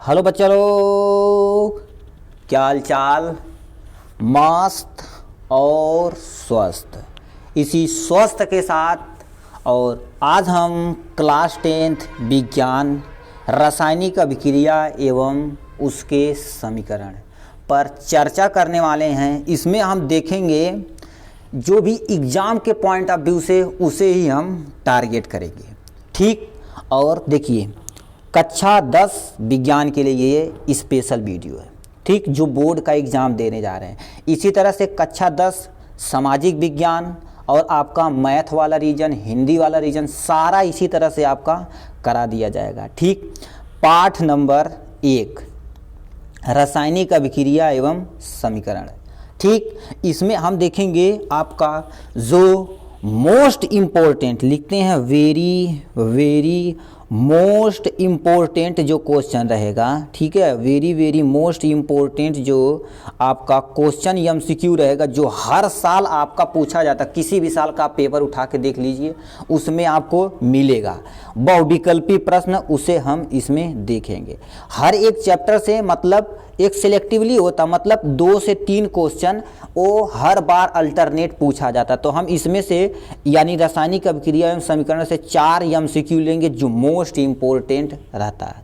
Hello बच्चों, क्या हाल चाल। मस्त और स्वस्थ, इसी स्वस्थ के साथ और आज हम क्लास 10th विज्ञान रासायनिक अभिक्रिया एवं उसके समीकरण पर चर्चा करने वाले हैं। इसमें हम देखेंगे जो भी एग्ज़ाम के पॉइंट ऑफ व्यू से उसे ही हम टारगेट करेंगे, ठीक। और देखिए, कक्षा 10 विज्ञान के लिए ये स्पेशल वीडियो है, ठीक, जो बोर्ड का एग्ज़ाम देने जा रहे हैं। इसी तरह से कक्षा 10 सामाजिक विज्ञान और आपका मैथ वाला रीजन, हिंदी वाला रीजन, सारा इसी तरह से आपका करा दिया जाएगा, ठीक। पाठ नंबर 1 रासायनिक अभिक्रिया एवं समीकरण, ठीक। इसमें हम देखेंगे आपका जो मोस्ट इम्पोर्टेंट लिखते हैं, वेरी मोस्ट इम्पोर्टेंट जो क्वेश्चन रहेगा, ठीक है। वेरी मोस्ट इम्पोर्टेंट जो आपका क्वेश्चन एमसीक्यू रहेगा, जो हर साल आपका पूछा जाता, किसी भी साल का आप पेपर उठा के देख लीजिए, उसमें आपको मिलेगा बहुविकल्पी प्रश्न, उसे हम इसमें देखेंगे। हर एक चैप्टर से मतलब एक सिलेक्टिवली होता, मतलब 2 से 3 क्वेश्चन वो हर बार अल्टरनेट पूछा जाता। तो हम इसमें से यानी रासायनिक अभिक्रिया एवं समीकरण से 4 एमसीक्यू लेंगे जो मोस्ट इम्पोर्टेंट रहता है,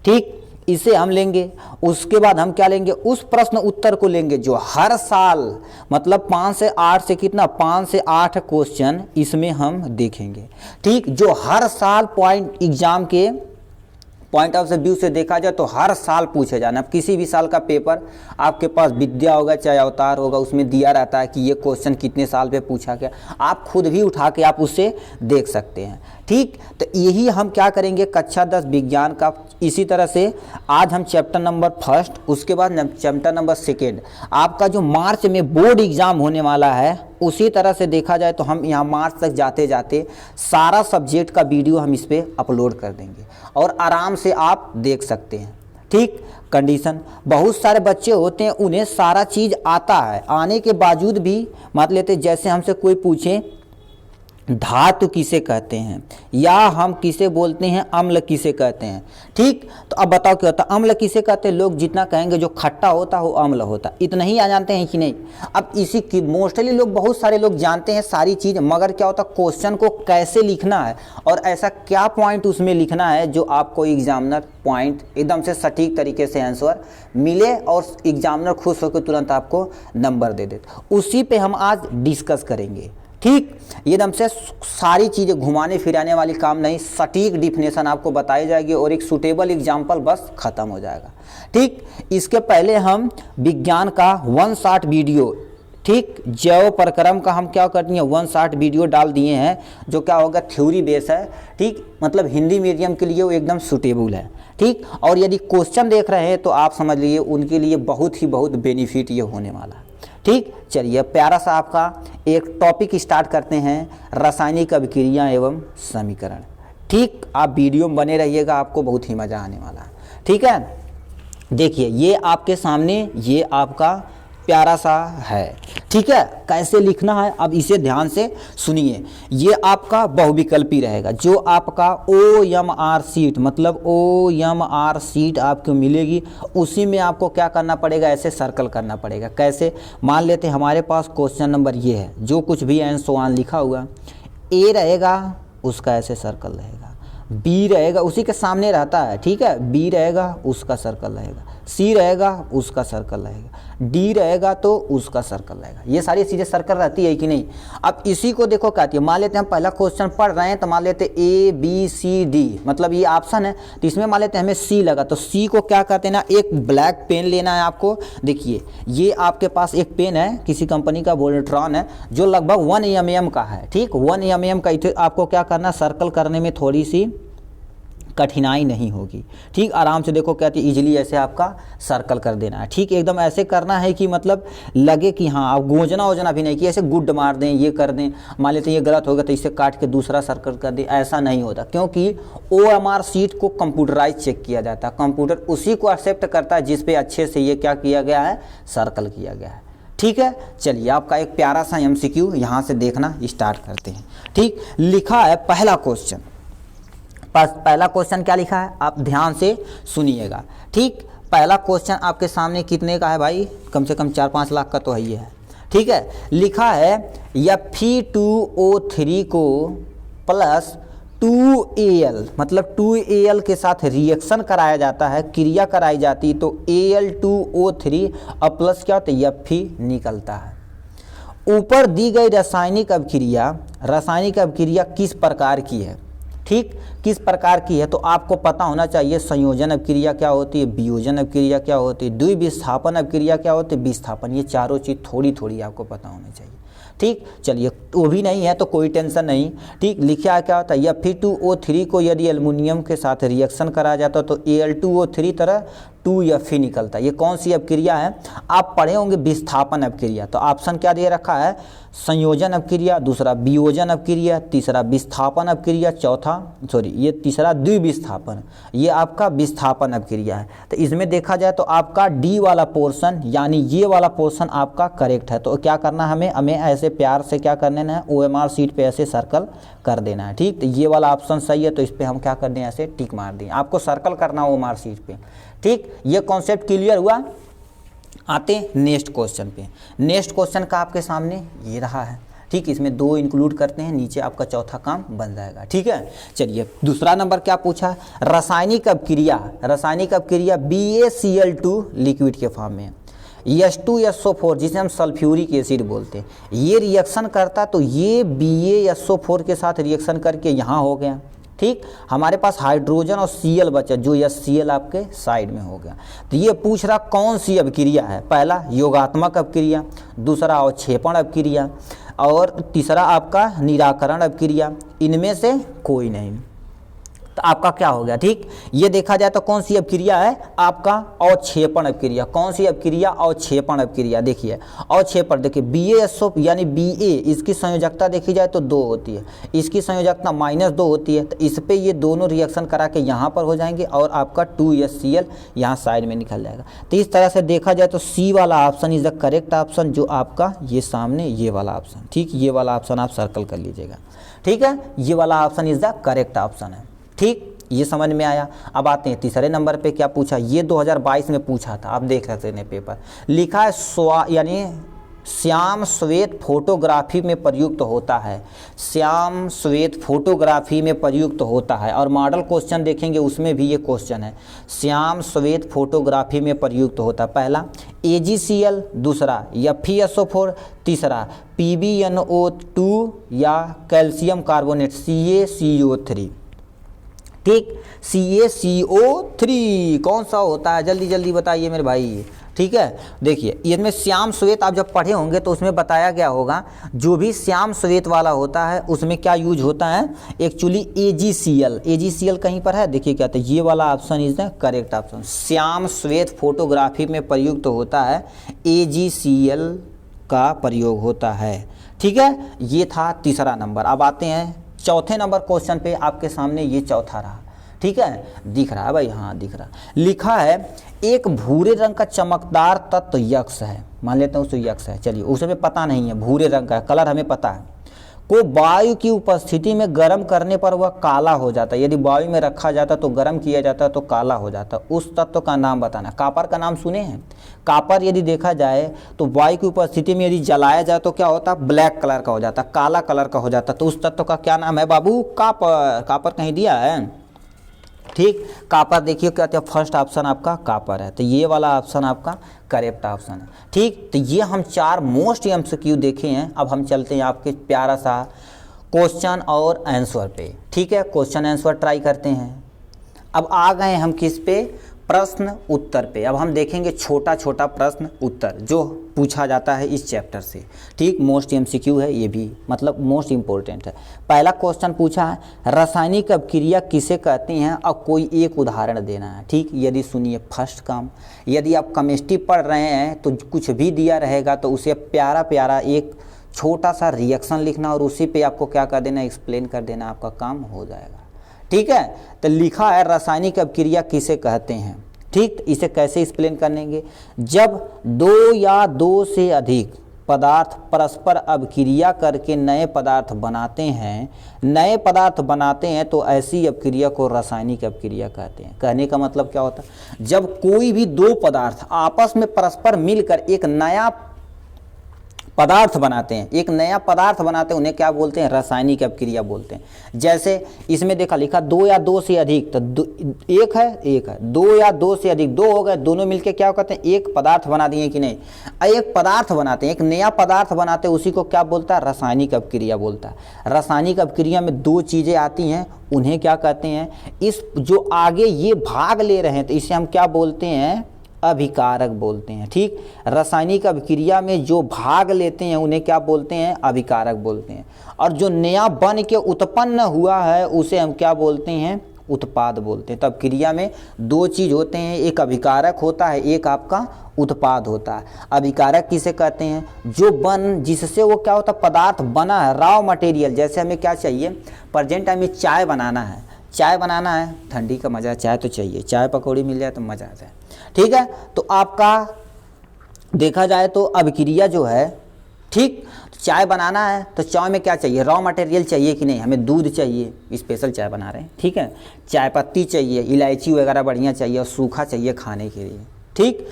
ठीक। इसे हम लेंगे। उसके बाद हम क्या लेंगे, उस प्रश्न उत्तर को लेंगे जो हर साल मतलब 5 से 8 से कितना 5 से 8 क्वेश्चन इसमें हम देखेंगे, ठीक। जो हर साल पॉइंट एग्जाम के पॉइंट ऑफ व्यू से देखा जाए तो हर साल पूछे जाना। अब किसी भी साल का पेपर आपके पास विद्या होगा चाहे अवतार होगा, उसमें दिया रहता है कि ये क्वेश्चन कितने साल पे पूछा गया, आप खुद भी उठा के आप उससे देख सकते हैं, ठीक। तो यही हम क्या करेंगे कक्षा 10 विज्ञान का। इसी तरह से आज हम चैप्टर नंबर 1, उसके बाद चैप्टर नंबर 2 आपका जो मार्च में बोर्ड एग्जाम होने वाला है, उसी तरह से देखा जाए तो हम यहाँ मार्च तक जाते जाते सारा सब्जेक्ट का वीडियो हम इस पर अपलोड कर देंगे और आराम से आप देख सकते हैं, ठीक। कंडीशन, बहुत सारे बच्चे होते हैं उन्हें सारा चीज़ आता है, आने के बावजूद भी मान लेते, जैसे हमसे कोई पूछे धातु किसे कहते हैं या हम किसे बोलते हैं अम्ल किसे कहते हैं, ठीक। तो अब बताओ क्या होता है, अम्ल किसे कहते हैं, लोग जितना कहेंगे जो खट्टा होता है वो अम्ल होता है, इतना ही आ जानते हैं कि नहीं। अब इसी की मोस्टली लोग, बहुत सारे लोग जानते हैं सारी चीज़, मगर क्या होता है क्वेश्चन को कैसे लिखना है और ऐसा क्या पॉइंट उसमें लिखना है जो आपको एग्जामिनर पॉइंट एकदम से सटीक तरीके से आंसर मिले और एग्जामिनर खुश होकर तुरंत आपको नंबर दे दे। उसी पे हम आज डिस्कस करेंगे, ठीक। एकदम से सारी चीज़ें घुमाने फिराने वाली काम नहीं, सटीक डिफिनेशन आपको बताई जाएगी और एक सूटेबल एग्जाम्पल बस खत्म हो जाएगा, ठीक। इसके पहले हम विज्ञान का 1 शॉर्ट वीडियो, ठीक, जैव प्रक्रम का हम क्या करते हैं 1 शॉर्ट वीडियो डाल दिए हैं, जो क्या होगा थ्योरी बेस है, ठीक। मतलब हिंदी मीडियम के लिए वो एकदम सूटेबल है, ठीक। और यदि क्वेश्चन देख रहे हैं तो आप समझ लीजिए उनके लिए बहुत बेनिफिट ये होने वाला है, ठीक। चलिए प्यारा सा आपका एक टॉपिक स्टार्ट करते हैं, रासायनिक अभिक्रिया एवं समीकरण, ठीक। आप वीडियो में बने रहिएगा, आपको बहुत ही मज़ा आने वाला है, ठीक है। देखिए ये आपके सामने ये आपका प्यारा सा है, ठीक है। कैसे लिखना है अब इसे ध्यान से सुनिए। ये आपका बहुविकल्पी रहेगा, जो आपका OMR सीट मतलब OMR सीट आपको मिलेगी, उसी में आपको क्या करना पड़ेगा, ऐसे सर्कल करना पड़ेगा। कैसे, मान लेते हैं हमारे पास क्वेश्चन नंबर ये है, जो कुछ भी एंड सो ऑन लिखा हुआ, A रहेगा उसका ऐसे सर्कल रहेगा, B रहेगा उसी के सामने रहता है, ठीक है, B रहेगा उसका सर्कल रहेगा, C रहेगा उसका सर्कल रहेगा, D रहेगा तो उसका सर्कल रहेगा। ये सारी चीज़ें सर्कल रहती है कि नहीं। अब इसी को देखो क्या है, मान लेते हैं हम पहला क्वेश्चन पढ़ रहे हैं तो मान लेते हैं ABCD मतलब ये ऑप्शन है, तो इसमें मान लेते हैं हमें C लगा, तो C को क्या कहते हैं ना, एक ब्लैक पेन लेना है आपको। देखिए ये आपके पास एक पेन है, किसी कंपनी का वोल्ट्रॉन है, जो लगभग 1 mm का है, ठीक। 1 mm का, इसे आपको क्या करना, सर्कल करने में थोड़ी सी कठिनाई नहीं होगी, ठीक। आराम से देखो कहती इजीली ऐसे आपका सर्कल कर देना है, ठीक। एकदम ऐसे करना है कि मतलब लगे कि हाँ, आप गोजना वोजना भी नहीं कि ऐसे गुड मार दें, ये कर दें, मान लेते हैं ये गलत होगा तो इसे काट के दूसरा सर्कल कर दें, ऐसा नहीं होता, क्योंकि OMR सीट को कंप्यूटराइज चेक किया जाता है। कंप्यूटर उसी को एक्सेप्ट करता है जिस पे अच्छे से ये क्या किया गया है, सर्कल किया गया है, ठीक है। चलिए आपका एक प्यारा सा MCQ यहाँ से देखना स्टार्ट करते हैं, ठीक। लिखा है पहला क्वेश्चन, पहला क्वेश्चन क्या लिखा है, आप ध्यान से सुनिएगा। ठीक, पहला क्वेश्चन आपके सामने कितने का है भाई, कम से कम 4-5 लाख का तो है ही है। ठीक है, लिखा है Fe2O3 को प्लस 2Al, मतलब 2Al के साथ रिएक्शन कराया जाता है, क्रिया कराई जाती, तो Al2O3 और प्लस क्या होता है Fe निकलता है। ऊपर दी गई रासायनिक अभिक्रिया किस प्रकार की है। ठीक, किस प्रकार की है, तो आपको पता होना चाहिए संयोजन अभिक्रिया क्या होती है, वियोजन अभिक्रिया क्या होती है, द्विविस्थापन अभिक्रिया क्या होती है, विस्थापन, ये चारों चीज़ थोड़ी थोड़ी आपको पता होनी चाहिए। ठीक, चलिए वो भी नहीं है तो कोई टेंशन नहीं। ठीक, लिखा क्या होता है Fe2O3 को यदि एल्युमिनियम के साथ रिएक्शन कराया जाता तो Al2O3 तरह 2Fe निकलता है। ये कौन सी अभिक्रिया है, आप पढ़े होंगे विस्थापन अभिक्रिया। तो ऑप्शन क्या दे रखा है, संयोजन अभिक्रिया, दूसरा वियोजन अभिक्रिया, तीसरा विस्थापन अभिक्रिया, ये तीसरा द्विविस्थापन, ये आपका विस्थापन अभिक्रिया है। तो इसमें देखा जाए तो आपका डी वाला पोर्शन यानी ये वाला पोर्शन आपका करेक्ट है। तो क्या करना है, हमें ऐसे प्यार से क्या करना है, OMR शीट पे ऐसे सर्कल कर देना है। ठीक, तो ये वाला ऑप्शन सही है, तो इस पर हम क्या कर दें, ऐसे टिक मार दें, आपको सर्कल करना है OMR शीट पे। ठीक, ये कॉन्सेप्ट क्लियर हुआ। आते हैं नेक्स्ट क्वेश्चन पे। नेक्स्ट क्वेश्चन का आपके सामने ये रहा है। ठीक, इसमें 2 इंक्लूड करते हैं, नीचे आपका चौथा काम बन जाएगा। ठीक है, चलिए दूसरा नंबर क्या पूछा, रासायनिक अभिक्रिया BaCl2 लिक्विड के फॉर्म में, H2SO4 जिसे हम सल्फ्यूरिक एसिड बोलते हैं, ये रिएक्शन करता तो ये BaSO4 के साथ रिएक्शन करके यहाँ हो गया। ठीक, हमारे पास हाइड्रोजन और Cl बचा, जो HCl आपके साइड में हो गया। तो ये पूछ रहा कौन सी अभिक्रिया है, पहला योगात्मक अभिक्रिया, दूसरा अवक्षेपण अभिक्रिया और तीसरा आपका निराकरण अभिक्रिया, इनमें से कोई नहीं। तो आपका क्या हो गया। ठीक, ये देखा जाए तो कौन सी अभिक्रिया है, आपका अवक्षेपण अभिक्रिया। कौन सी अभिक्रिया, अवक्षेपण अभिक्रिया। देखिए अवक्षेपण, देखिए BaSO यानी Ba, इसकी संयोजकता देखी जाए तो 2 होती है, इसकी संयोजकता -2 होती है। तो इस पे ये दोनों रिएक्शन करा के यहाँ पर हो जाएंगे और आपका 2HCl यहाँ साइड में निकल जाएगा। तो इस तरह से देखा जाए तो सी वाला option is the correct option, जो आपका ये सामने ये वाला ऑप्शन। ठीक, ये वाला ऑप्शन आप सर्कल कर लीजिएगा। ठीक है, ये वाला option is the correct option है। ठीक, ये समझ में आया। अब आते हैं तीसरे नंबर पे, क्या पूछा, ये 2022 में पूछा था, आप देख सकते हैं पेपर। लिखा है यानी श्याम श्वेत फोटोग्राफी में प्रयुक्त होता है, श्याम श्वेत फोटोग्राफी में प्रयुक्त होता है। और मॉडल क्वेश्चन देखेंगे उसमें भी ये क्वेश्चन है, श्याम श्वेत फोटोग्राफी में प्रयुक्त होता है। पहला AgCl, दूसरा FeSO4, तीसरा PbNO2 या कैल्शियम कार्बोनेट CaCO3। ठीक, CaCO3 कौन सा होता है, जल्दी जल्दी बताइए मेरे भाई। ठीक है, देखिए इसमें श्याम श्वेत आप जब पढ़े होंगे तो उसमें बताया गया होगा, जो भी श्याम श्वेत वाला होता है उसमें क्या यूज होता है, एक्चुअली AgCl कहीं पर है, देखिए क्या था, ये वाला option is the correct option. Shyam श्वेत फोटोग्राफी में प्रयुक्त होता है, AgCl का प्रयोग होता है। ठीक है, ये था तीसरा नंबर। अब आते हैं चौथे नंबर क्वेश्चन पे, आपके सामने ये चौथा रहा। ठीक है, दिख रहा है भाई, हाँ दिख रहा। लिखा है एक भूरे रंग का चमकदार तत्व यक्ष है, मान लेते हैं उसको यक्ष है, चलिए उसे हमें पता नहीं है, भूरे रंग का कलर हमें पता है, को वायु की उपस्थिति में गर्म करने पर वह काला हो जाता है। यदि वायु में रखा जाता तो गर्म किया जाता तो काला हो जाता। उस तत्व का नाम बताना। कापर का नाम सुने हैं, कापर यदि देखा जाए तो वायु की उपस्थिति में यदि जलाया जाए तो क्या होता, ब्लैक कलर का हो जाता, काला कलर का हो जाता। तो उस तत्व का क्या नाम है बाबू, कापर। कापर कहीं दिया है। ठीक, कापर देखिए क्या था, फर्स्ट ऑप्शन आपका कापर है, तो ये वाला ऑप्शन आपका करेक्ट ऑप्शन है। ठीक, तो ये हम 4 मोस्ट MCQ देखे हैं। अब हम चलते हैं आपके प्यारा सा क्वेश्चन और आंसर पे। ठीक है, क्वेश्चन आंसर ट्राई करते हैं। अब आ गए हम किस पे, प्रश्न उत्तर पे। अब हम देखेंगे छोटा छोटा प्रश्न उत्तर जो पूछा जाता है इस चैप्टर से। ठीक, मोस्ट MCQ है ये भी, मतलब मोस्ट इम्पोर्टेंट है। पहला क्वेश्चन पूछा है रासायनिक अभिक्रिया किसे कहते हैं, अब कोई एक उदाहरण देना है। ठीक, यदि सुनिए फर्स्ट काम, यदि आप केमिस्ट्री पढ़ रहे हैं तो कुछ भी दिया रहेगा तो उसे प्यारा प्यारा एक छोटा सा रिएक्शन लिखना और उसी पे आपको क्या कर देना, एक्सप्लेन कर देना, आपका काम हो जाएगा। ठीक है, तो लिखा है रासायनिक अभिक्रिया किसे कहते हैं। ठीक, इसे कैसे एक्सप्लेन करेंगे, जब 2 या 2 से अधिक पदार्थ परस्पर अभिक्रिया करके नए पदार्थ बनाते हैं तो ऐसी अपक्रिया को रासायनिक अपक्रिया कहते हैं। कहने का मतलब क्या होता है, जब कोई भी दो पदार्थ आपस में परस्पर मिलकर एक नया पदार्थ बनाते हैं, उन्हें क्या बोलते हैं, रासायनिक अपक्रिया बोलते हैं। जैसे इसमें देखा लिखा दो या दो से अधिक, तो एक है, दो या दो से अधिक, दो हो गए, दोनों मिलके क्या कहते हैं, एक पदार्थ बना दिए कि नहीं। एक पदार्थ बनाते हैं, एक नया पदार्थ बनाते हैं, उसी को क्या बोलता है, रासायनिक अपक्रिया बोलता है। रासायनिक अपक्रिया में दो चीजें आती हैं, उन्हें क्या कहते हैं, इस जो आगे ये भाग ले रहे हैं तो इसे हम क्या बोलते हैं, अभिकारक बोलते हैं। ठीक, रासायनिक अभिक्रिया में जो भाग लेते हैं उन्हें क्या बोलते हैं, अभिकारक बोलते हैं। और जो नया बन के उत्पन्न हुआ है उसे हम क्या बोलते हैं, उत्पाद बोलते हैं। तब क्रिया में दो चीज होते हैं, एक अभिकारक होता है, एक आपका उत्पाद होता है। अभिकारक किसे कहते हैं, जो जिससे वो क्या होता है, पदार्थ बना है, रॉ मटेरियल। जैसे हमें क्या चाहिए, प्रेजेंट टाइम में चाय बनाना है, ठंडी का मज़ा, चाय तो चाहिए, चाय पकौड़ी मिल जाए तो मज़ा आ जाए। ठीक है, तो आपका देखा जाए तो अभिक्रिया जो है, ठीक, चाय बनाना है तो चाय में क्या चाहिए, रॉ मटेरियल चाहिए कि नहीं, हमें दूध चाहिए, स्पेशल चाय बना रहे हैं, ठीक है, चाय पत्ती चाहिए, इलायची वगैरह बढ़िया चाहिए और सूखा चाहिए खाने के लिए। ठीक,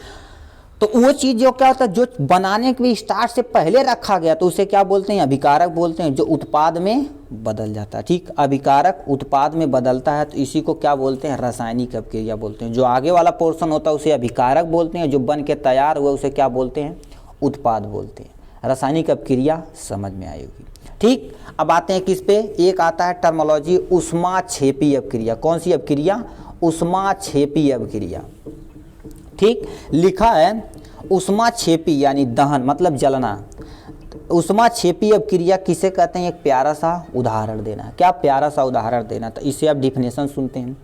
तो वो चीज़ जो क्या होता है, जो बनाने के स्टार्ट से पहले रखा गया तो उसे क्या बोलते हैं, अभिकारक बोलते हैं, जो उत्पाद में बदल जाता है। ठीक, अभिकारक उत्पाद में बदलता है तो इसी को क्या बोलते हैं, रासायनिक अपक्रिया बोलते हैं। जो आगे वाला पोर्शन होता है उसे अभिकारक बोलते हैं, जो बन के तैयार हुआ उसे क्या बोलते हैं, उत्पाद बोलते हैं। रासायनिक अपक्रिया समझ में आएगी। ठीक, अब आते हैं किस पे, एक आता है टर्मोलॉजी ऊष्माक्षेपी अपक्रिया। कौन सी अपक्रिया, ऊष्माक्षेपी अपक्रिया। ठीक, लिखा है ऊष्माक्षेपी यानी दहन मतलब जलना। ऊष्माक्षेपी अपक्रिया किसे कहते हैं, एक प्यारा सा उदाहरण देना। क्या प्यारा सा उदाहरण देना, तो इसे आप डिफिनेशन सुनते हैं।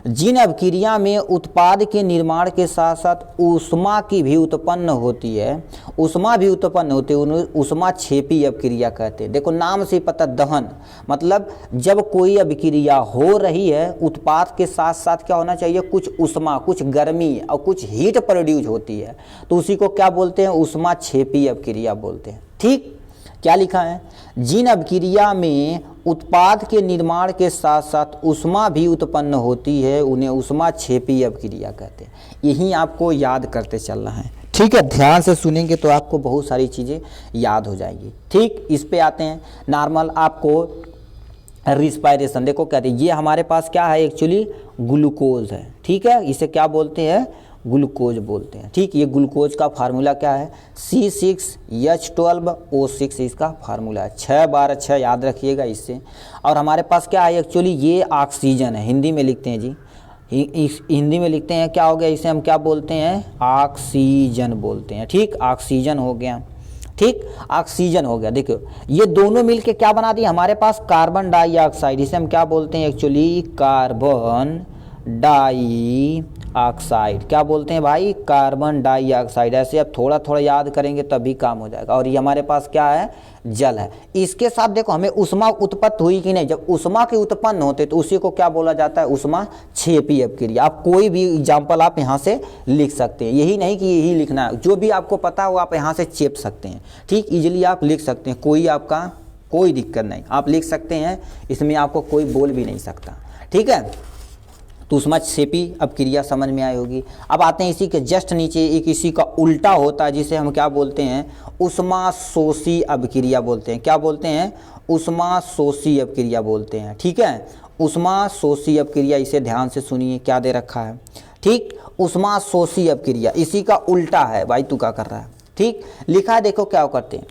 जिन अपक्रिया में उत्पाद के निर्माण के साथ साथ ऊष्मा की भी उत्पन्न होती है, उन्हें ऊष्माक्षेपी अपक्रिया कहते हैं। देखो नाम से पता, दहन मतलब जब कोई अपक्रिया हो रही है, उत्पाद के साथ साथ क्या होना चाहिए, कुछ ऊष्मा, कुछ गर्मी और कुछ हीट प्रोड्यूस होती है, तो उसी को क्या बोलते हैं, ऊष्माक्षेपी अपक्रिया बोलते हैं। ठीक, क्या लिखा है, जिन अपक्रिया में उत्पाद के निर्माण के साथ साथ ऊष्मा भी उत्पन्न होती है उन्हें ऊष्माक्षेपी अपक्रिया कहते हैं। यही आपको याद करते चलना है। ठीक है, ध्यान से सुनेंगे तो आपको बहुत सारी चीज़ें याद हो जाएंगी। ठीक, इस पे आते हैं, नॉर्मल आपको रिस्पायरेशन। देखो कहते हैं, ये हमारे पास क्या है, एक्चुअली ग्लूकोज है। ठीक है, इसे क्या बोलते हैं, ग्लूकोज बोलते हैं। ठीक, ये ग्लूकोज का फार्मूला क्या है, C6H12O6 इसका फार्मूला है। 6/6 याद रखिएगा इससे। और हमारे पास क्या है, एक्चुअली ये ऑक्सीजन है, हिंदी में लिखते हैं जी, हिंदी में लिखते हैं, क्या हो गया, इसे हम क्या बोलते हैं, ऑक्सीजन बोलते हैं। ठीक, ऑक्सीजन हो गया। ठीक, ऑक्सीजन हो गया। देखो ये दोनों मिलके क्या बना दिए, हमारे पास कार्बन डाइऑक्साइड, इसे हम क्या बोलते हैं, एक्चुअली कार्बन डाइऑक्साइड। क्या बोलते हैं भाई, कार्बन डाइऑक्साइड। ऐसे अब थोड़ा थोड़ा याद करेंगे तभी काम हो जाएगा। और ये हमारे पास क्या है, जल है। इसके साथ देखो हमें ऊष्मा उत्पत्ति हुई कि नहीं, जब ऊष्मा के उत्पन्न होते तो उसी को क्या बोला जाता है, ऊष्माक्षेपी अपक्रिया। आप कोई भी एग्जाम्पल आप यहाँ से लिख सकते हैं, यही नहीं कि यही लिखना है, जो भी आपको पता हो आप यहाँ से चेप सकते हैं। ठीक, इजीली आप लिख सकते हैं, आपका कोई दिक्कत नहीं, आप लिख सकते हैं, इसमें आपको कोई बोल भी नहीं सकता। ठीक है, तो ऊष्माक्षेपी अपक्रिया समझ में आई होगी। अब आते हैं इसी के जस्ट नीचे एक इसी का उल्टा होता है, जिसे हम क्या बोलते हैं, ऊष्माशोषी अपक्रिया बोलते हैं। क्या बोलते हैं, ऊष्माशोषी अपक्रिया बोलते हैं। ठीक है, ऊष्माशोषी अपक्रिया, इसे ध्यान से सुनिए क्या दे रखा है। ठीक, ऊष्माशोषी अपक्रिया इसी का उल्टा है। भाई तू क्या कर रहा है। ठीक, लिखा है, देखो क्या करते हैं,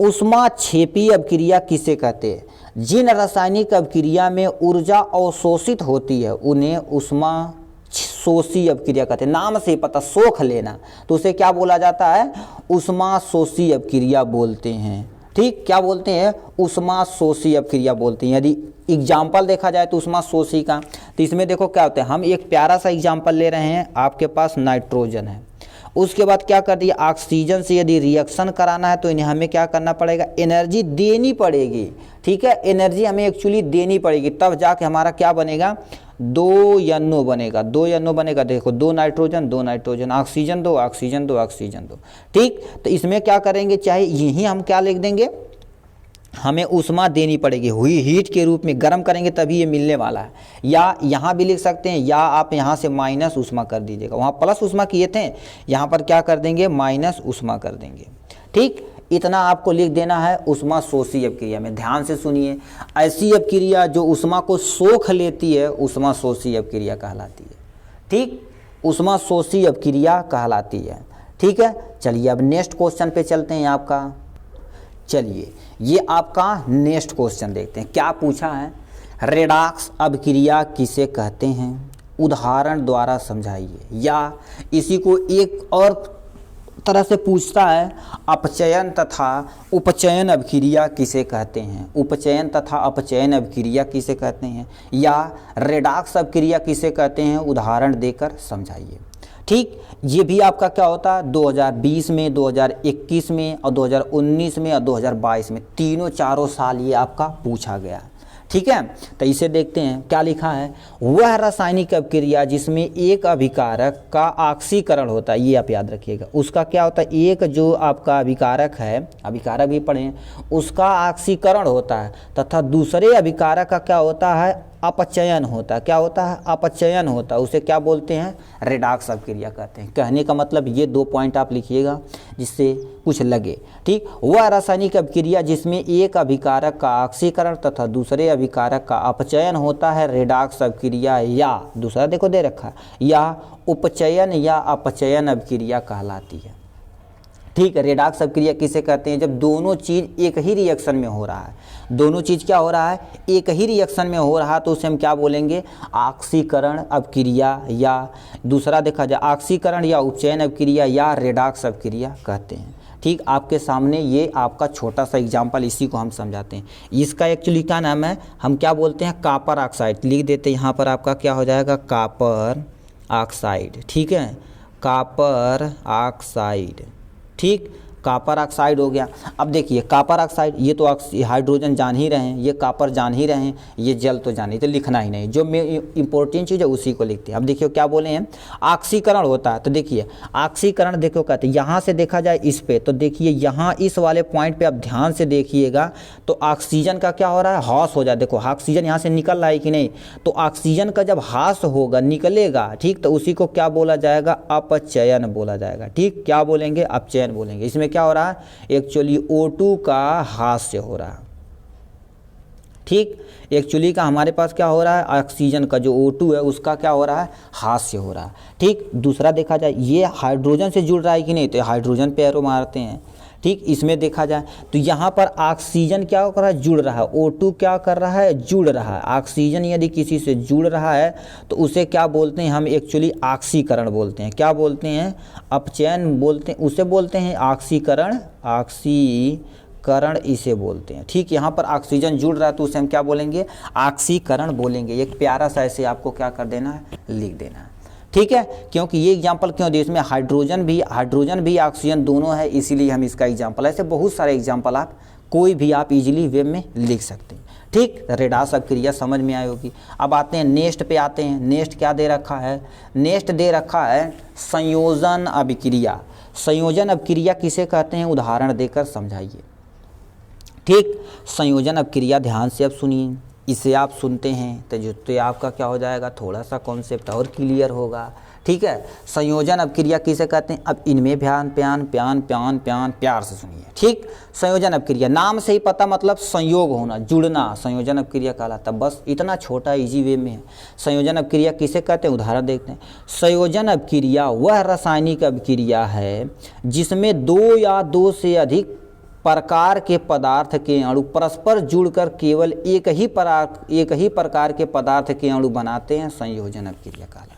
ऊष्माक्षेपी अपक्रिया किसे कहते हैं, जिन रासायनिक अपक्रिया में ऊर्जा अवशोषित होती है उन्हें ऊष्माशोषी अपक्रिया कहते हैं। नाम से पता, सोख लेना, तो उसे क्या बोला जाता है, ऊष्माशोषी अपक्रिया बोलते हैं। ठीक, क्या बोलते हैं, ऊष्माशोषी अपक्रिया बोलते हैं। यदि एग्जाम्पल देखा जाए तो ऊष्माशोषी का, तो इसमें देखो क्या होता है, हम एक प्यारा सा एग्जाम्पल ले रहे हैं, आपके पास नाइट्रोजन है, उसके बाद क्या कर दिया, ऑक्सीजन से यदि रिएक्शन कराना है तो इन्हें हमें क्या करना पड़ेगा, एनर्जी देनी पड़ेगी। ठीक है, एनर्जी हमें एक्चुअली देनी पड़ेगी, तब जाके हमारा क्या बनेगा, 2NO बनेगा। 2NO बनेगा, देखो 2 nitrogen 2 nitrogen, oxygen 2 oxygen 2 oxygen 2। ठीक, तो इसमें क्या करेंगे, चाहे यही हम क्या लिख देंगे, हमें ऊष्मा देनी पड़ेगी, हुई हीट के रूप में गर्म करेंगे तभी ये मिलने वाला है। या यहाँ भी लिख सकते हैं, या आप यहाँ से माइनस ऊष्मा कर दीजिएगा, वहाँ प्लस ऊष्मा किए थे, यहाँ पर क्या कर देंगे, माइनस ऊष्मा कर देंगे। ठीक, इतना आपको लिख देना है ऊष्मा शोषी अपक्रिया में। ध्यान से सुनिए, ऐसी अपक्रिया जो ऊष्मा को सोख लेती है ऊष्मा शोषी अपक्रिया कहलाती है। ठीक, ऊष्मा शोषी अपक्रिया कहलाती है। ठीक है, चलिए अब नेक्स्ट क्वेश्चन पे चलते हैं आपका। चलिए ये आपका नेक्स्ट क्वेश्चन देखते हैं, क्या पूछा है, रेडॉक्स अपक्रिया किसे कहते हैं, उदाहरण द्वारा समझाइए। या इसी को एक और तरह से पूछता है, अपचयन तथा उपचयन अपक्रिया किसे कहते हैं, उपचयन तथा अपचयन अपक्रिया किसे कहते हैं, या रेडॉक्स अपक्रिया किसे कहते हैं, उदाहरण देकर समझाइए। ठीक, ये भी आपका क्या होता है, 2020 में, 2021 में और 2019 में और 2022 में, तीनों चारों साल ये आपका पूछा गया। ठीक है, तो इसे देखते हैं क्या लिखा है, वह रासायनिक अपक्रिया जिसमें एक अभिकारक का ऑक्सीकरण होता है, ये आप याद रखिएगा, उसका क्या होता है, एक जो आपका अभिकारक है, अभिकारक भी पढ़े, उसका ऑक्सीकरण होता है तथा दूसरे अभिकारक का क्या होता है, अपचयन होता है। क्या होता है, अपचयन होता है, उसे क्या बोलते हैं, रेडॉक्स अपक्रिया कहते हैं। कहने का मतलब ये 2 पॉइंट आप लिखिएगा जिससे कुछ लगे। ठीक, वह रासायनिक अपक्रिया जिसमें एक अभिकारक का ऑक्सीकरण तथा दूसरे अभिकारक का अपचयन होता है रेडॉक्स अपक्रिया, या दूसरा देखो दे रखा है, या उपचयन या अपचयन अपक्रिया कहलाती है। ठीक है, रेडॉक्स अपक्रिया किसे कहते हैं, जब दोनों चीज़ एक ही रिएक्शन में हो रहा है, दोनों चीज़ क्या हो रहा है, एक ही रिएक्शन में हो रहा है, तो उसे हम क्या बोलेंगे, ऑक्सीकरण अपक्रिया, या दूसरा देखा जाए ऑक्सीकरण या उपचयन अपक्रिया या रेडॉक्स अपक्रिया कहते हैं। ठीक, आपके सामने ये आपका छोटा सा एग्जाम्पल, इसी को हम समझाते हैं। इसका एक्चुअली क्या नाम है, हम क्या बोलते हैं, कॉपर ऑक्साइड लिख देते हैं, यहाँ पर आपका क्या हो जाएगा, कॉपर ऑक्साइड। ठीक है, कॉपर ऑक्साइड। ठीक, कॉपर ऑक्साइड हो गया। अब देखिए कॉपर ऑक्साइड, ये तो हाइड्रोजन जान ही रहे हैं, ये कॉपर जान ही रहे हैं, ये जल तो जान ही, तो लिखना ही नहीं, जो इंपॉर्टेंट चीज़ है उसी को लिखते हैं। अब देखिए क्या बोले हैं, ऑक्सीकरण होता है, तो देखिए ऑक्सीकरण देखो कहते हैं, यहाँ से देखा जाए इस पे, तो देखिए यहाँ इस वाले पॉइंट पे आप ध्यान से देखिएगा, तो ऑक्सीजन का क्या हो रहा है, ह्रास हो जाए। देखो ऑक्सीजन यहाँ से निकल रहा है कि नहीं, तो ऑक्सीजन का जब ह्रास होगा, निकलेगा, ठीक, तो उसी को क्या बोला जाएगा, अपचयन बोला जाएगा। ठीक, क्या बोलेंगे, अपचयन बोलेंगे। इसमें क्या हो रहा है, एक्चुअली O2 का ह्रास हो रहा है। ठीक, एक्चुअली का हमारे पास क्या हो रहा है, ऑक्सीजन का जो O2 है उसका क्या हो रहा है, ह्रास हो रहा है। ठीक, दूसरा देखा जाए ये हाइड्रोजन से जुड़ रहा है कि नहीं, तो हाइड्रोजन पे एरो मारते हैं। ठीक, इसमें देखा जाए तो यहाँ पर ऑक्सीजन क्या कर रहा है, जुड़ रहा है, O2 क्या कर रहा है, जुड़ रहा है। ऑक्सीजन यदि किसी से जुड़ रहा है तो उसे क्या बोलते हैं, हम एक्चुअली ऑक्सीकरण बोलते हैं। क्या बोलते हैं, अपचयन बोलते हैं, उसे बोलते हैं ऑक्सीकरण, ऑक्सीकरण इसे बोलते हैं। ठीक, यहाँ पर ऑक्सीजन जुड़ रहा है तो उसे हम क्या बोलेंगे, ऑक्सीकरण बोलेंगे। एक प्यारा सा ऐसे आपको क्या कर देना है, लिख देना है। ठीक है, क्योंकि ये एग्जाम्पल क्यों दिए, इसमें हाइड्रोजन भी ऑक्सीजन दोनों है, इसीलिए हम इसका एग्जाम्पल, ऐसे बहुत सारे एग्जाम्पल आप कोई भी आप इजीली वे में लिख सकते हैं। ठीक, रेडॉक्स अपक्रिया समझ में आई होगी। अब आते हैं नेक्स्ट पे आते हैं। नेक्स्ट क्या दे रखा है, नेक्स्ट दे रखा है संयोजन अपक्रिया। संयोजन अपक्रिया किसे कहते हैं, उदाहरण देकर समझाइए। ठीक, संयोजन अपक्रिया ध्यान से अब सुनिए, इसे आप सुनते हैं तो आपका क्या हो जाएगा, थोड़ा सा कॉन्सेप्ट और क्लियर होगा। ठीक है, संयोजन अपक्रिया किसे कहते हैं, अब इनमें प्यार से सुनिए। ठीक, संयोजन अपक्रिया नाम से ही पता, मतलब संयोग होना, जुड़ना, संयोजन अपक्रिया कहलाता। बस इतना छोटा इजी वे में है। संयोजन अपक्रिया किसे कहते हैं, उदाहरण देखते हैं। संयोजन अपक्रिया वह रासायनिक अपक्रिया है जिसमें 2 या 2 से अधिक प्रकार के पदार्थ के अणु परस्पर जुड़कर केवल एक ही प्रकार के पदार्थ के अणु बनाते हैं, संयोजन अपक्रिया कहलाती है।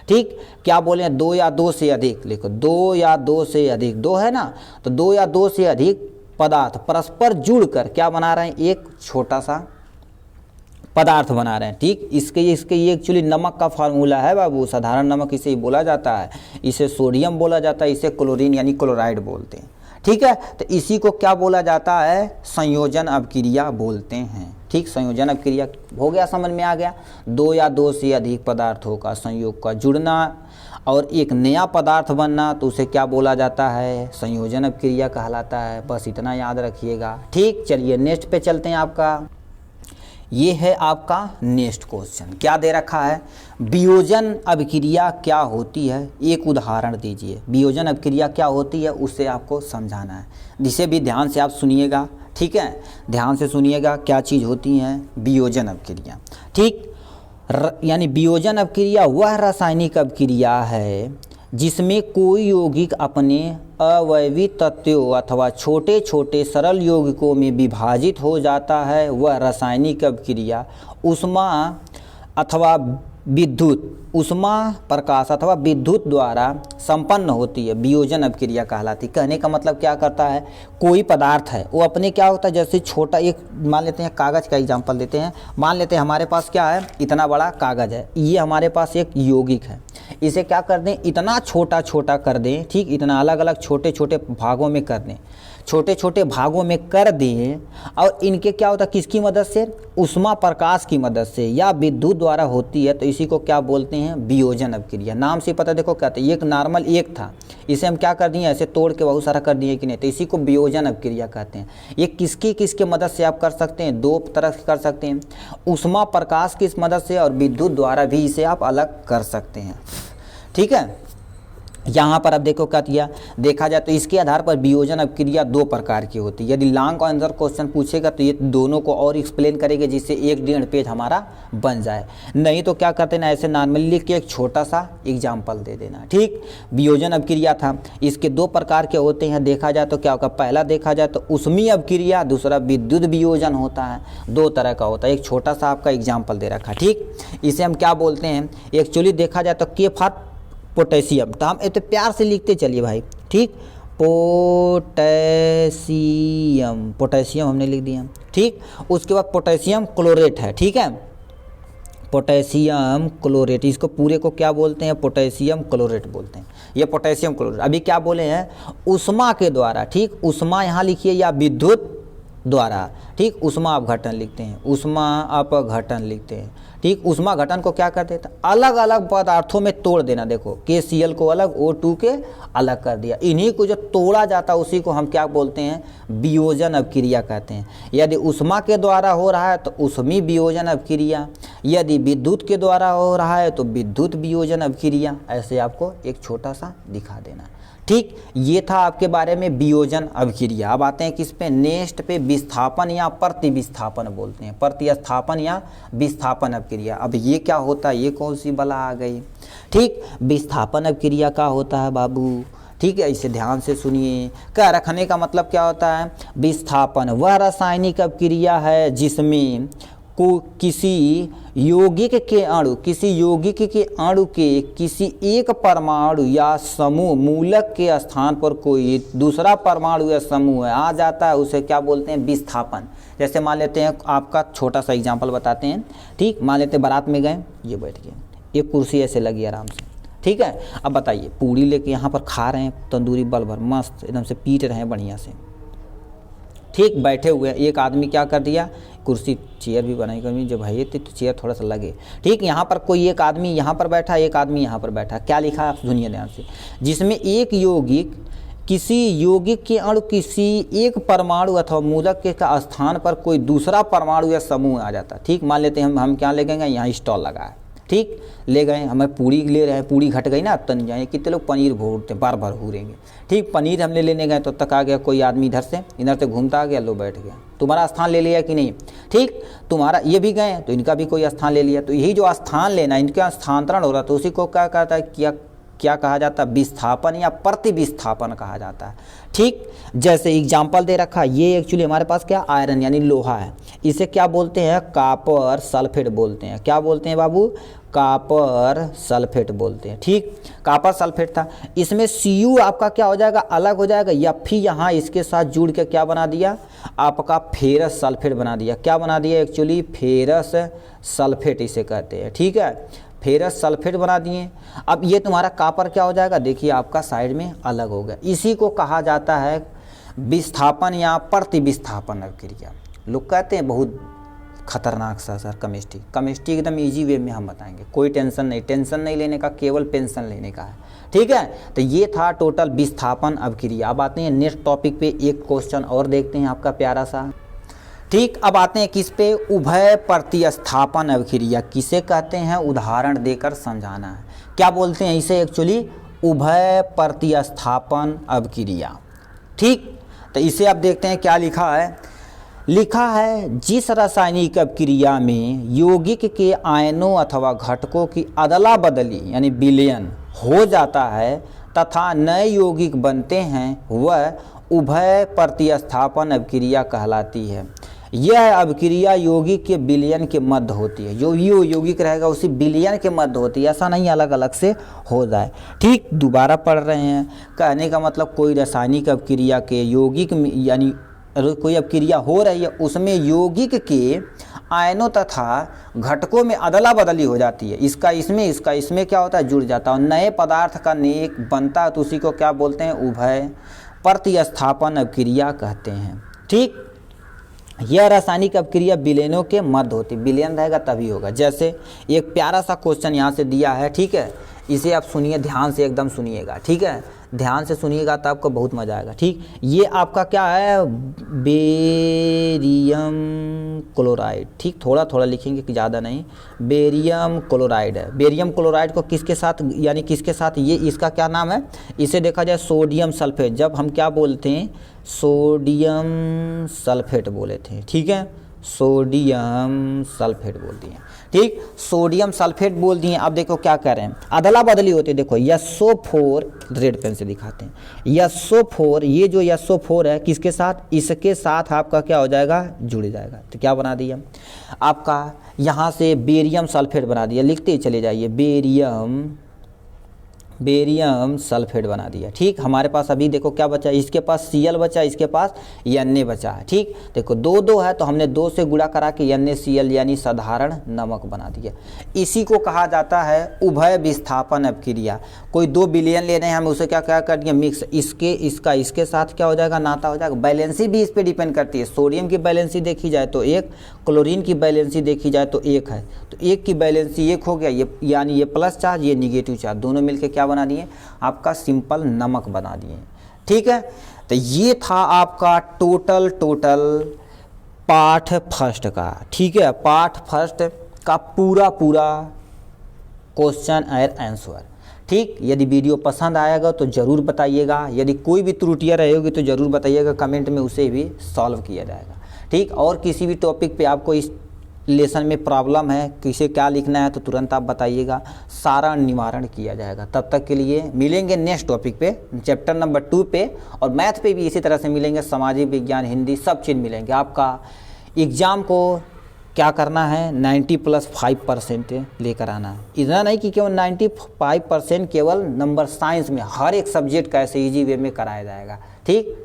ठीक, क्या बोले, 2 या 2 से अधिक, लिखो 2 या 2 से अधिक, 2 है ना, तो 2 या 2 से अधिक पदार्थ परस्पर जुड़कर क्या बना रहे हैं, एक छोटा सा पदार्थ बना रहे हैं। ठीक, इसके ये एक्चुअली नमक का फार्मूला है बाबू, साधारण नमक इसे ही बोला जाता है, इसे सोडियम बोला जाता है, इसे क्लोरीन यानी क्लोराइड बोलते हैं। ठीक है, तो इसी को क्या बोला जाता है, संयोजन अभिक्रिया बोलते हैं। ठीक, संयोजन अभिक्रिया हो गया, समझ में आ गया। दो या दो से अधिक पदार्थों का संयोग का जुड़ना और एक नया पदार्थ बनना, तो उसे क्या बोला जाता है, संयोजन अभिक्रिया कहलाता है। बस इतना याद रखिएगा। ठीक, चलिए नेक्स्ट पे चलते हैं। आपका ये है आपका नेक्स्ट क्वेश्चन, क्या दे रखा है, वियोजन अभिक्रिया क्या होती है, एक उदाहरण दीजिए। वियोजन अभिक्रिया क्या होती है उससे आपको समझाना है, जिसे भी ध्यान से आप सुनिएगा। ठीक है, ध्यान से सुनिएगा क्या चीज़ होती है वियोजन अभिक्रिया। ठीक, यानी वियोजन अभिक्रिया वह रासायनिक अभिक्रिया है जिसमें कोई यौगिक अपने अवयवी तत्वों अथवा छोटे छोटे सरल यौगिकों में विभाजित हो जाता है। वह रासायनिक अभिक्रिया ऊष्मा अथवा विद्युत, ऊष्मा प्रकाश अथवा विद्युत द्वारा संपन्न होती है, वियोजन अभिक्रिया कहलाती। कहने का मतलब क्या करता है, कोई पदार्थ है वो अपने क्या होता है, जैसे छोटा एक मान लेते हैं, कागज़ का एग्जांपल देते हैं। मान लेते हैं हमारे पास क्या है, इतना बड़ा कागज़ है, ये हमारे पास एक यौगिक है। इसे क्या कर दें, इतना छोटा छोटा कर दें। ठीक, इतना अलग अलग छोटे छोटे भागों में कर दें, छोटे छोटे भागों में कर दें। और इनके क्या होता है, किसकी मदद से, ऊष्मा प्रकाश की मदद से या विद्युत द्वारा होती है। तो इसी को क्या बोलते हैं, वियोजन अभिक्रिया। नाम से पता देखो कहते हैं, एक नॉर्मल एक था, इसे हम क्या कर दिए, ऐसे तोड़ के बहुत सारा कर दिए कि नहीं, तो इसी को वियोजन अभिक्रिया कहते हैं। ये किसके मदद से आप कर सकते हैं, दो तरह से कर सकते हैं, ऊष्मा प्रकाश की मदद से और विद्युत द्वारा भी इसे आप अलग कर सकते हैं। ठीक है, यहाँ पर अब देखो क्या किया, देखा जाए तो इसके आधार पर वियोजन अभिक्रिया दो प्रकार की होती है। यदि लॉन्ग आंसर क्वेश्चन पूछेगा तो ये दोनों को और एक्सप्लेन करेंगे, जिससे 1-1.5 पेज हमारा बन जाए। नहीं तो क्या करते ना, ऐसे नॉर्मली लिख के एक छोटा सा एग्जाम्पल दे देना। ठीक, वियोजन अभिक्रिया था, इसके दो प्रकार के होते हैं। देखा जाए तो क्या होगा, पहला देखा जाए तो ऊष्मीय अभिक्रिया, दूसरा विद्युत वियोजन होता है। दो तरह का होता है, एक छोटा सा आपका एग्जाम्पल दे रखा है। ठीक, इसे हम क्या बोलते हैं, एक्चुअली देखा जाए तो के फॉर पोटेशियम, तो हम तो प्यार से लिखते चलिए भाई। ठीक, पोटेशियम, पोटेशियम हमने लिख दिया। ठीक, उसके बाद पोटेशियम क्लोरेट है। ठीक है, पोटेशियम क्लोरेट, इसको पूरे को क्या बोलते हैं, पोटेशियम क्लोरेट बोलते हैं। ये पोटेशियम क्लोरेट अभी क्या बोले हैं, ऊष्मा के द्वारा। ठीक, ऊष्मा यहाँ लिखिए या विद्युत द्वारा। ठीक, ऊष्मा अपघटन लिखते हैं, ऊष्मा अपघटन लिखते हैं। ठीक, ऊष्मा घटन को क्या करते हैं, अलग अलग पदार्थों में तोड़ देना। देखो KCl को अलग, O2 के अलग कर दिया। इन्हीं को जो तोड़ा जाता है उसी को हम क्या बोलते हैं, वियोजन अभिक्रिया कहते हैं। यदि ऊष्मा के द्वारा हो रहा है तो ऊष्मीय वियोजन अभिक्रिया, यदि विद्युत के द्वारा हो रहा है तो विद्युत वियोजन अभिक्रिया। ऐसे आपको एक छोटा सा दिखा देना। ठीक, ये था आपके बारे में वियोजन अभिक्रिया। अब आते हैं किस पे, नेक्स्ट पे, विस्थापन या प्रतिविस्थापन बोलते हैं, प्रतिस्थापन या विस्थापन अभिक्रिया। अब ये क्या होता है, ये कौन सी बला आ गई। ठीक, विस्थापन अभिक्रिया क्या होता है बाबू। ठीक है, इसे ध्यान से सुनिए। क्या रखने का मतलब क्या होता है, विस्थापन वह रासायनिक अभिक्रिया है जिसमें को किसी यौगिक के अणु, किसी यौगिक के अणु के किसी एक परमाणु या समूह मूलक के स्थान पर कोई दूसरा परमाणु या समूह आ जाता है, उसे क्या बोलते हैं, विस्थापन। जैसे मान लेते हैं, आपका छोटा सा एग्जांपल बताते हैं। ठीक, मान लेते हैं बारात में गए, ये बैठ गए, एक कुर्सी ऐसे लगी आराम से। ठीक है, अब बताइए, पूड़ी लेके यहाँ पर खा रहे हैं, तंदूरी बल भर मस्त एकदम से पीट रहे हैं बढ़िया से। ठीक, बैठे हुए एक आदमी क्या कर दिया, कुर्सी चेयर भी बनाई कभी, जब है तो चेयर थोड़ा सा लगे। ठीक, यहाँ पर कोई एक आदमी यहाँ पर बैठा, एक आदमी यहाँ पर बैठा। क्या लिखा है आप सुनिए ध्यान से, जिसमें एक यौगिक किसी यौगिक के अणु किसी एक परमाणु अथवा मूलक के का स्थान पर कोई दूसरा परमाणु या समूह आ जाता है। ठीक, मान लेते हैं हम क्या ले गए, यहाँ स्टॉल लगा है। ठीक, ले गए, हमें पूड़ी ले रहे हैं, पूड़ी घट गई ना, तन जाए कितने लोग पनीर भूरते बार बार घूरेंगे। ठीक, पनीर हमने लेने गए तो तक आ गया कोई आदमी इधर से घूमता आ गया, लो बैठ गया, तुम्हारा स्थान ले लिया कि नहीं। ठीक, तुम्हारा ये भी गए तो इनका भी कोई स्थान ले लिया। तो यही जो स्थान लेना, इनका स्थानांतरण हो रहा, तो उसी को क्या कहता है, क्या क्या कहा जाता है, विस्थापन या प्रतिविस्थापन कहा जाता है। ठीक, जैसे एग्जाम्पल दे रखा है, ये एक्चुअली हमारे पास क्या आयरन यानी लोहा है, इसे क्या बोलते हैं, कॉपर सल्फेट बोलते हैं। क्या बोलते हैं बाबू, कॉपर सल्फेट बोलते हैं। ठीक, कॉपर सल्फेट था, इसमें Cu आपका क्या हो जाएगा, अलग हो जाएगा, या फिर यहाँ इसके साथ जुड़ के क्या बना दिया, आपका फेरस सल्फेट बना दिया। क्या बना दिया, एक्चुअली फेरस सल्फेट इसे कहते हैं। ठीक है, फेरस सल्फेट बना दिए। अब ये तुम्हारा कॉपर क्या हो जाएगा, देखिए आपका साइड में अलग हो गया। इसी को कहा जाता है विस्थापन या प्रतिविस्थापन अभिक्रिया। लोग कहते हैं बहुत खतरनाक सा सर केमिस्ट्री एकदम इजी वे में हम बताएंगे, कोई टेंशन नहीं लेने का, केवल पेंशन लेने का है। ठीक है, तो ये था टोटल विस्थापन अभिक्रिया। अब आते हैं नेक्स्ट टॉपिक पे, एक क्वेश्चन और देखते हैं आपका प्यारा सा। ठीक, अब आते हैं किस पे, उभय प्रतिस्थापन अभिक्रिया किसे कहते हैं, उदाहरण देकर समझाना है। क्या बोलते हैं इसे, एक्चुअली उभय प्रतिस्थापन अभिक्रिया। ठीक, तो इसे अब देखते हैं क्या लिखा है जिस रासायनिक अभिक्रिया में यौगिक के आयनों अथवा घटकों की अदला बदली यानी विलयन हो जाता है तथा नए यौगिक बनते हैं, वह उभय प्रतिस्थापन अभिक्रिया कहलाती है। यह अभिक्रिया यौगिक के विलयन के मध्य होती है, जो भी यौगिक रहेगा उसी विलयन के मध्य होती है, ऐसा नहीं अलग अलग से हो जाए। ठीक, दोबारा पढ़ रहे हैं, कहने का मतलब कोई रासायनिक अभिक्रिया के यौगिक में यानी कोई अभिक्रिया हो रही है, उसमें यौगिक के आयनों तथा घटकों में अदला बदली हो जाती है, इसका इसमें क्या होता है, जुड़ जाता है, और नए पदार्थ का नेक बनता है, तो उसी को क्या बोलते हैं, उभय प्रतिस्थापन अभिक्रिया कहते हैं। ठीक, यह रासायनिक अभिक्रिया विलयनों के मध्य होती है, विलयन रहेगा तभी होगा। जैसे एक प्यारा सा क्वेश्चन यहाँ से दिया है, ठीक है, इसे आप सुनिए, ध्यान से एकदम सुनिएगा। ठीक है, ध्यान से सुनिएगा तो आपको बहुत मज़ा आएगा। ठीक, ये आपका क्या है, बेरियम क्लोराइड। ठीक, थोड़ा थोड़ा लिखेंगे कि ज़्यादा नहीं, बेरियम क्लोराइड है। बेरियम क्लोराइड को किसके साथ यानी किसके साथ, ये इसका क्या नाम है, इसे देखा जाए सोडियम सल्फेट। जब हम क्या बोलते हैं, सोडियम सल्फेट बोले थे। ठीक है, सोडियम सल्फेट बोल दिए। ठीक, सोडियम सल्फेट बोल दिए। अब देखो क्या कर रहे हैं, अदला बदली होती है। देखो SO4, रेड पेन से दिखाते हैं, SO4, ये जो SO4 है किसके साथ, इसके साथ आपका क्या हो जाएगा, जुड़ जाएगा। तो क्या बना दिया आपका, यहाँ से बेरियम सल्फेट बना दिया, लिखते ही चले जाइए, बेरियम सल्फेट बना दिया। ठीक, हमारे पास अभी देखो क्या बचा, इसके पास Cl बचा, इसके पास Na बचा है। ठीक, देखो दो है तो हमने 2 से गुणा करा के NaCl यानी साधारण नमक बना दिया। इसी को कहा जाता है उभय विस्थापन अभिक्रिया। कोई 2 विलयन लेने हैं, हम उसे क्या कर दिए, मिक्स, इसके साथ क्या हो जाएगा, नाता हो जाएगा। बैलेंसी भी इस पर डिपेंड करती है, सोडियम की बैलेंसी देखी जाए तो 1, क्लोरीन की बैलेंसी देखी जाए तो 1 है, तो 1 की बैलेंसी 1 हो गया, ये यानी ये प्लस चार्ज, ये निगेटिव चार्ज, दोनों मिलकर क्या बना दिए, आपका सिंपल नमक बना दिए। ठीक है, तो ये था आपका टोटल पाठ फर्स्ट का। ठीक है, पाठ फर्स्ट का पूरा क्वेश्चन और आंसर। ठीक, यदि वीडियो पसंद आएगा तो ज़रूर बताइएगा, यदि कोई भी त्रुटियाँ रहेगी तो ज़रूर बताइएगा, कमेंट में उसे भी सॉल्व किया जाएगा। ठीक, और किसी भी टॉपिक पे आपको इस लेसन में प्रॉब्लम है, किसे क्या लिखना है, तो तुरंत आप बताइएगा, सारा निवारण किया जाएगा। तब तक के लिए मिलेंगे नेक्स्ट टॉपिक पे, चैप्टर नंबर 2 पे, और मैथ पे भी इसी तरह से मिलेंगे, सामाजिक विज्ञान, हिंदी, सब चीज़ मिलेंगे। आपका एग्ज़ाम को क्या करना है, 90+5% लेकर आना है। इतना नहीं कि केवल 95% केवल नंबर साइंस में, हर एक सब्जेक्ट का ऐसे ईजी वे में कराया जाएगा। ठीक।